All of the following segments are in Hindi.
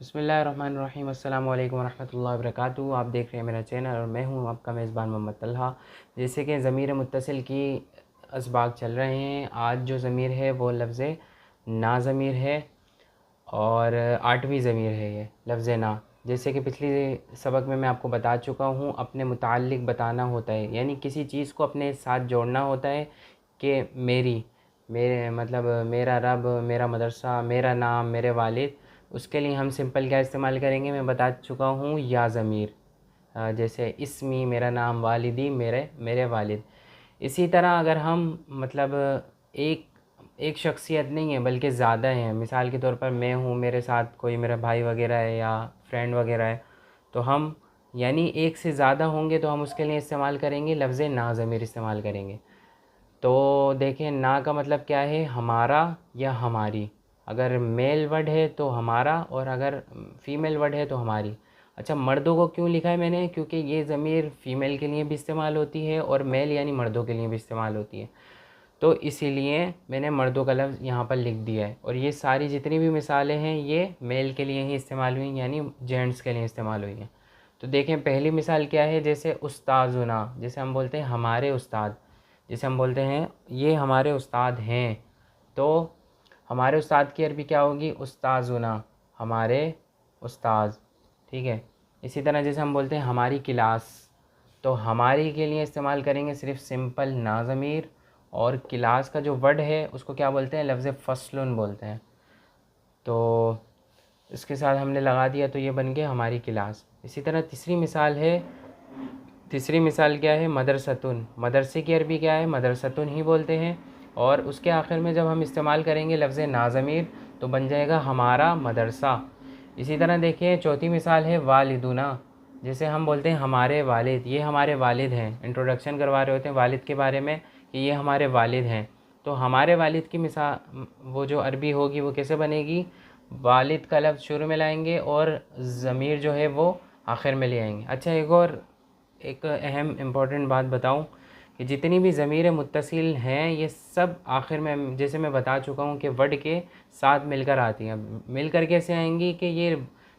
बिस्मिल्लाहिर्रहमानिर्रहीम अस्सलाम वालेकुम रहमतुल्लाहि व बरकातुहू। आप देख रहे हैं मेरा चैनल और मैं हूं आपका मेज़बान मोहम्मद तलहा। जैसे कि ज़मीर मुत्तसिल की असबाग चल रहे हैं, आज जो ज़मीर है वो लफ्ज़ ना ज़मीर है और आठवीं ज़मीर है ये लफ्ज़ ना। जैसे कि पिछली सबक में मैं आपको बता चुका हूँ, अपने मुताल्लिक़ बताना होता है, यानी किसी चीज़ को अपने साथ जोड़ना होता है कि मेरे मतलब मेरा रब, मेरा मदरसा, मेरा नाम, मेरे वालिद। उसके लिए हम सिंपल क्या इस्तेमाल करेंगे, मैं बता चुका हूँ, या ज़मीर। जैसे इस्मी मेरा नाम, वालिदी मेरे मेरे वालिद। इसी तरह अगर हम मतलब एक एक शख्सियत नहीं है बल्कि ज़्यादा हैं, मिसाल के तौर पर मैं हूँ, मेरे साथ कोई मेरा भाई वगैरह है या फ्रेंड वगैरह है, तो हम यानी एक से ज़्यादा होंगे तो हम उसके लिए इस्तेमाल करेंगे लफ्ज़ ना ज़मीर इस्तेमाल करेंगे। तो देखें, ना का मतलब क्या है, हमारा या हमारी। अगर मेल वर्ड है तो हमारा और अगर फ़ीमेल वर्ड है तो हमारी। अच्छा, मर्दों को क्यों लिखा है मैंने, क्योंकि ये ज़मीर फ़ीमेल के लिए भी इस्तेमाल होती है और मेल यानी मर्दों के लिए भी इस्तेमाल होती है, तो इसीलिए मैंने मर्दों का लफ्ज़ यहाँ पर लिख दिया है। और ये सारी जितनी भी मिसालें हैं ये मेल के लिए ही इस्तेमाल हुई, यानी जेंट्स के लिए इस्तेमाल हुई हैं। तो देखें, पहली मिसाल क्या है, जैसे उस्ताज़ुना, जैसे हम बोलते हैं हमारे उस्ताद, जैसे हम बोलते हैं ये हमारे उस्ताद हैं, तो हमारे उस्ताद की अरबी क्या होगी, उस्ताज़ुना, हमारे उस्ताद। ठीक है। इसी तरह जैसे हम बोलते हैं हमारी क्लास, तो हमारी के लिए इस्तेमाल करेंगे सिर्फ सिंपल ना ज़मीर, और क्लास का जो वर्ड है उसको क्या बोलते हैं, लफ्ज़ फ़स्लुन बोलते हैं। तो इसके साथ हमने लगा दिया तो ये बन गया हमारी क्लास। इसी तरह तीसरी मिसाल है, तीसरी मिसाल क्या है, मदरसतुन। मदरसे की अरबी क्या है, मदरसतुन ही बोलते हैं, और उसके आखिर में जब हम इस्तेमाल करेंगे लफ्ज़ नाज़मीर तो बन जाएगा हमारा मदरसा। इसी तरह देखिए, चौथी मिसाल है वालिदुना। जैसे हम बोलते हैं हमारे वालिद, ये हमारे वालिद हैं, इंट्रोडक्शन करवा रहे होते हैं वालिद के बारे में कि ये हमारे वालिद हैं, तो हमारे वालिद की मिसाल वो जो अरबी होगी वो कैसे बनेगी, वालिद का लफ्ज़ शुरू में लाएंगे और ज़मीर जो है वो आखिर में ले आएंगे। अच्छा, एक अहम इम्पॉर्टेंट बात बताऊं कि जितनी भी ज़मीर मुत्तसिल हैं ये सब आखिर में, जैसे मैं बता चुका हूं कि वर्ड के साथ मिलकर आती हैं। मिलकर कैसे आएंगी कि ये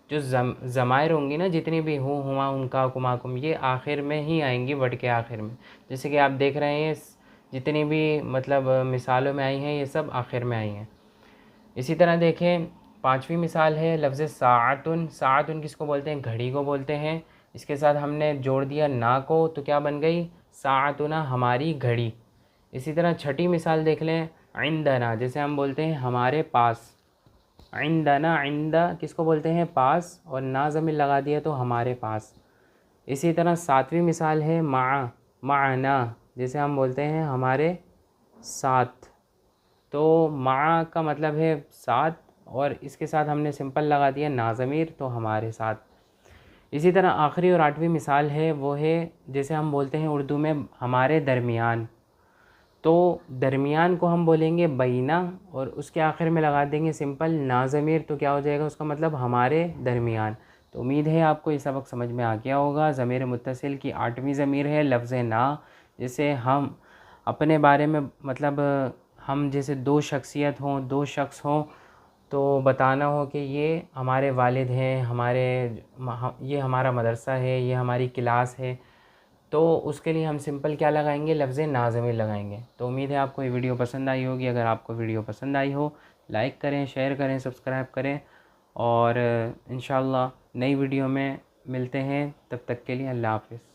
जो ज़मायर होंगी ना, जितनी भी हूँ, हुआ, उनका, कुमा, कुम, ये आखिर में ही आएंगी, वर्ड के आखिर में। जैसे कि आप देख रहे हैं जितनी भी मतलब मिसालों में आई हैं ये सब आखिर में आई हैं। इसी तरह देखें, पांचवी मिसाल है लफ्ज़ साअतुन। साअतुन किसको बोलते हैं, घड़ी को बोलते हैं। इसके साथ हमने जोड़ दिया ना को, तो क्या बन गई, साअतुना, हमारी घड़ी। इसी तरह छठी मिसाल देख लें, इंदना, जैसे हम बोलते हैं हमारे पास। इंदना, इंदा किसको बोलते हैं, पास, और ना ज़मीर लगा दिया तो हमारे पास। इसी तरह सातवीं मिसाल है माना, जैसे हम बोलते हैं हमारे साथ, तो मा का मतलब है साथ, और इसके साथ हमने सिंपल लगा दिया ना ज़मीर तो हमारे साथ। इसी तरह आखिरी और आठवीं मिसाल है वो है, जैसे हम बोलते हैं उर्दू में हमारे दरमियान, तो दरमियान को हम बोलेंगे बैना, और उसके आखिर में लगा देंगे सिंपल ना ज़मीर, तो क्या हो जाएगा उसका मतलब, हमारे दरमियान। तो उम्मीद है आपको ये सबक समझ में आ गया होगा। ज़मीर मुत्तसिल की आठवीं ज़मीर है लफ्ज़ ना। जैसे हम अपने बारे में मतलब हम जैसे दो शख्सियत हों, दो शख्स हों, तो बताना हो कि ये हमारे वालिद हैं, ये हमारा मदरसा है, ये हमारी क्लास है, तो उसके लिए हम सिंपल क्या लगाएंगे, लफ्ज़ नाज़मीर लगाएंगे। तो उम्मीद है आपको ये वीडियो पसंद आई होगी। अगर आपको वीडियो पसंद आई हो, लाइक करें, शेयर करें, सब्सक्राइब करें, और इंशाअल्लाह नई वीडियो में मिलते हैं। तब तक के लिए अल्लाह हाफ़िज़।